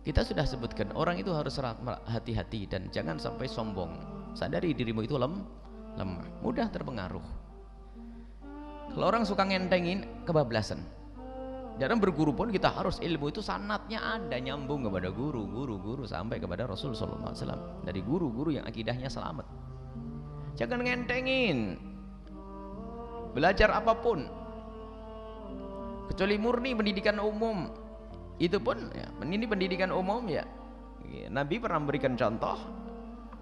Kita sudah sebutkan, orang itu harus hati-hati dan jangan sampai sombong. Sadari dirimu itu lemah, mudah terpengaruh. Kalau orang suka ngentengin, kebablasan. Dalam berguru pun kita harus ilmu itu sanatnya ada, nyambung kepada guru sampai kepada Rasul sallallahu alaihi wasallam. Dari guru-guru yang akidahnya selamat. Jangan ngentengin. Belajar apapun, kecuali murni pendidikan umum. Itu pun ya, ini pendidikan umum ya. Nabi pernah memberikan contoh,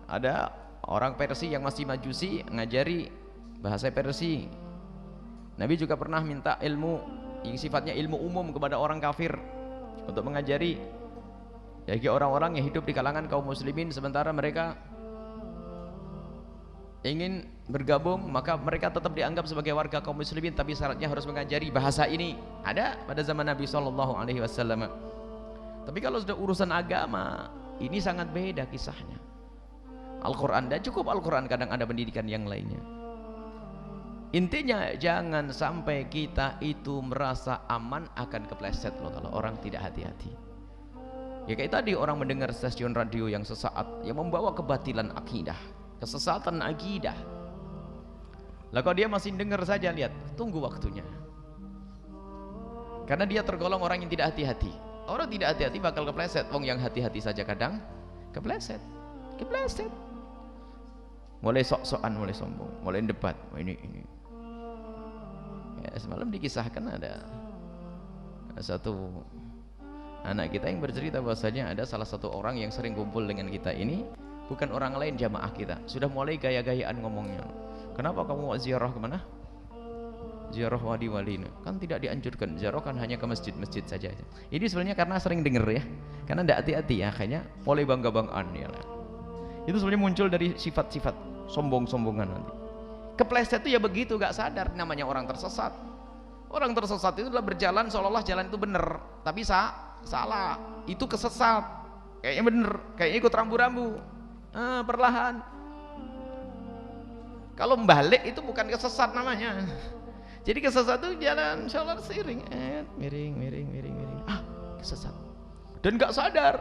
ada orang Persia yang masih majusi ngajari bahasa Persia. Nabi juga pernah minta ilmu yang sifatnya ilmu umum kepada orang kafir untuk mengajari bagi orang-orang yang hidup di kalangan kaum muslimin sementara mereka ingin bergabung, maka mereka tetap dianggap sebagai warga kaum muslimin, tapi syaratnya harus mengajari bahasa ini. Ada pada zaman Nabi sallallahu alaihi wasallam. Tapi kalau sudah urusan agama, ini sangat beda kisahnya. Al-Qur'an, dan cukup Al-Qur'an, kadang ada pendidikan yang lainnya. Intinya jangan sampai kita itu merasa aman akan kepleset loh kalau orang tidak hati-hati. Ya kayak tadi orang mendengar stasiun radio yang sesaat yang membawa kebatilan akidah, kesesatan akidah. Lah kalau dia masih dengar saja, lihat, tunggu waktunya. Karena dia tergolong orang yang tidak hati-hati. Orang tidak hati-hati bakal kepleset. Wong yang hati-hati saja kadang kepleset. Mulai sok-sokan, mulai sombong, mulai debat. Ini. Ya, semalam dikisahkan ada satu anak kita yang bercerita bahwasanya ada salah satu orang yang sering kumpul dengan kita ini. Bukan orang lain, jamaah kita. Sudah mulai gaya-gayaan ngomongnya. Kenapa kamu mau ziarah kemana? Ziarah wali-wali. Kan tidak dianjurkan. Ziarah kan hanya ke masjid-masjid saja. Ini sebenarnya karena sering dengar ya. Karena tidak hati-hati ya. Akhirnya mulai bangga-banggaan ya. Itu sebenarnya muncul dari sifat-sifat sombong-sombongan nanti. Kepleset itu ya begitu, gak sadar. Namanya orang tersesat. Orang tersesat itu adalah berjalan seolah-olah jalan itu benar. Tapi salah. Itu kesesat. Kayaknya benar. Kayaknya ikut rambu-rambu. Perlahan. Kalau membalik itu bukan kesesat namanya. Jadi kesesat itu jalan sholat seiring, miring. Kesesat. Dan gak sadar.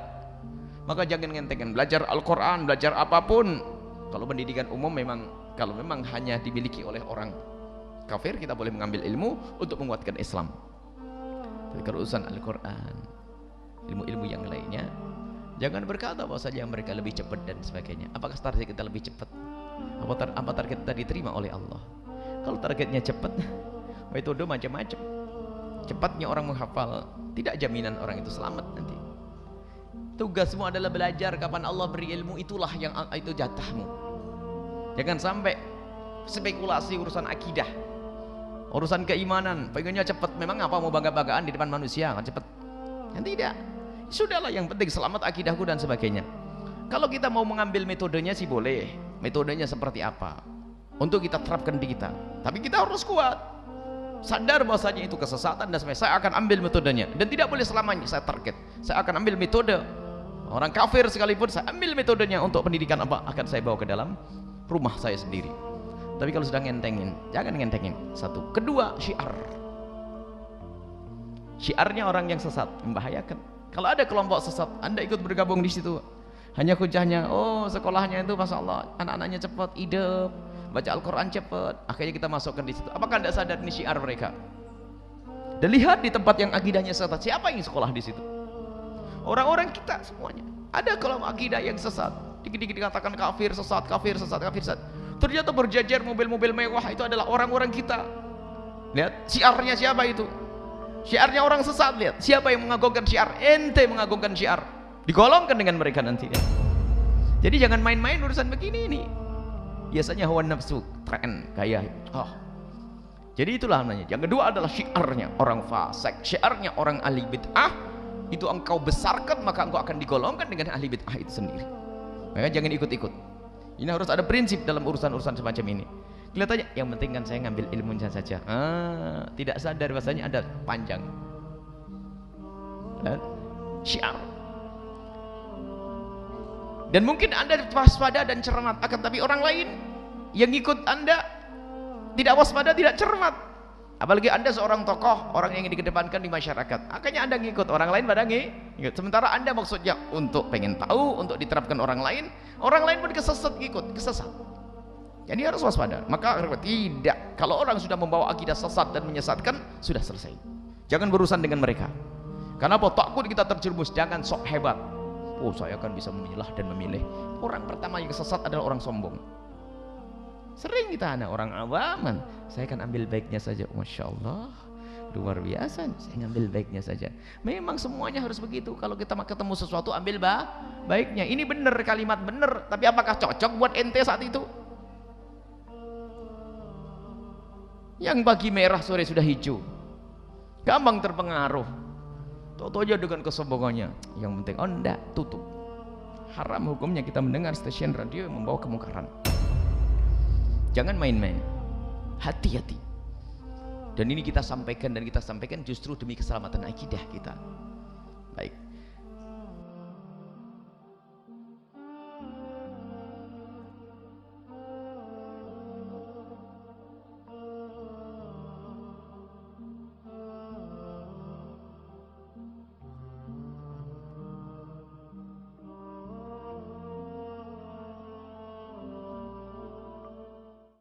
Maka jangan ngentengin. Belajar Al-Quran, belajar apapun. Kalau pendidikan umum kalau memang hanya dimiliki oleh orang kafir, kita boleh mengambil ilmu untuk menguatkan Islam. Tapi kalau urusan Al-Quran, ilmu-ilmu yang lainnya, jangan berkata bahwa saja mereka lebih cepat dan sebagainya. Apakah target kita lebih cepat? Apa target kita diterima oleh Allah? Kalau targetnya cepat, metode macam-macam. Cepatnya orang menghafal, tidak jaminan orang itu selamat nanti. Tugasmu adalah belajar. Kapan Allah beri ilmu, itulah yang itu jatahmu. Jangan sampai spekulasi urusan akidah, urusan keimanan, pengennya cepat. Memang apa mau bangga-banggaan di depan manusia kan cepat? Kan tidak. Sudahlah, yang penting selamat akidahku dan sebagainya. Kalau kita mau mengambil metodenya sih boleh. Metodenya seperti apa untuk kita terapkan di kita. Tapi kita harus kuat, sadar bahwasanya itu kesesatan dan sebagainya. Saya akan ambil metodenya dan tidak boleh selamanya saya target. Saya akan ambil metode orang kafir sekalipun, saya ambil metodenya untuk pendidikan apa akan saya bawa ke dalam rumah saya sendiri. Tapi kalau sudah ngentengin, jangan ngentengin. Satu. Kedua, syiarnya orang yang sesat membahayakan. Kalau ada kelompok sesat, Anda ikut bergabung di situ, hanya hujahnya, oh sekolahnya itu masya Allah, anak-anaknya cepat, idep, baca Al-Quran cepat, akhirnya kita masukkan di situ. Apakah Anda sadar ini syiar mereka? Dan lihat di tempat yang akidahnya sesat, siapa yang sekolah di situ? Orang-orang kita semuanya. Ada kelompok akidah yang sesat, dikit-dikit dikatakan kafir, sesat. Ternyata berjajar mobil-mobil mewah itu adalah orang-orang kita. Lihat syiarnya siapa itu? Syiarnya orang sesat. Lihat siapa yang mengagungkan syiar. Ente mengagungkan syiar, digolongkan dengan mereka nanti. Jadi jangan main-main urusan begini ini. Biasanya hawa nafsu, tren, gaya. Jadi itulah namanya. Yang kedua adalah syiarnya orang fasik, syiarnya orang ahli bid'ah. Itu engkau besarkan, maka engkau akan digolongkan dengan ahli bid'ah itu sendiri. Maka jangan ikut-ikut. Ini harus ada prinsip dalam urusan-urusan semacam ini. Kelihatannya yang penting kan saya ngambil ilmunya saja. Tidak sadar bahasanya ada panjang. Syiar. Dan mungkin Anda waspada dan cermat, akan tapi orang lain yang ikut Anda tidak waspada, tidak cermat. Apalagi Anda seorang tokoh, orang yang dikedepankan di masyarakat, akhirnya Anda ngikut, orang lain pada ngikut. Sementara Anda maksudnya untuk pengen tahu, untuk diterapkan orang lain pun kesesat, ngikut, kesesat. Jadi harus waspada. Maka tidak, kalau orang sudah membawa akidah sesat dan menyesatkan, sudah selesai. Jangan berurusan dengan mereka. Karena apa? Takut kita terjerumus. Jangan sok hebat. Oh, saya akan bisa memilah dan memilih. Orang pertama yang sesat adalah orang sombong. Sering kita anak orang awaman, saya akan ambil baiknya saja. Masya Allah, luar biasa, saya ngambil baiknya saja. Memang semuanya harus begitu. Kalau kita ketemu sesuatu, ambil baiknya. Ini benar, kalimat benar, tapi apakah cocok buat ente saat itu? Yang pagi merah, sore sudah hijau, gampang terpengaruh. Toto aja dengan kesombongannya. Yang penting, oh enggak, tutup. Haram hukumnya kita mendengar stasiun radio yang membawa kemungkaran. Jangan main-main, hati-hati. Dan ini kita sampaikan justru demi keselamatan akidah kita. Baik.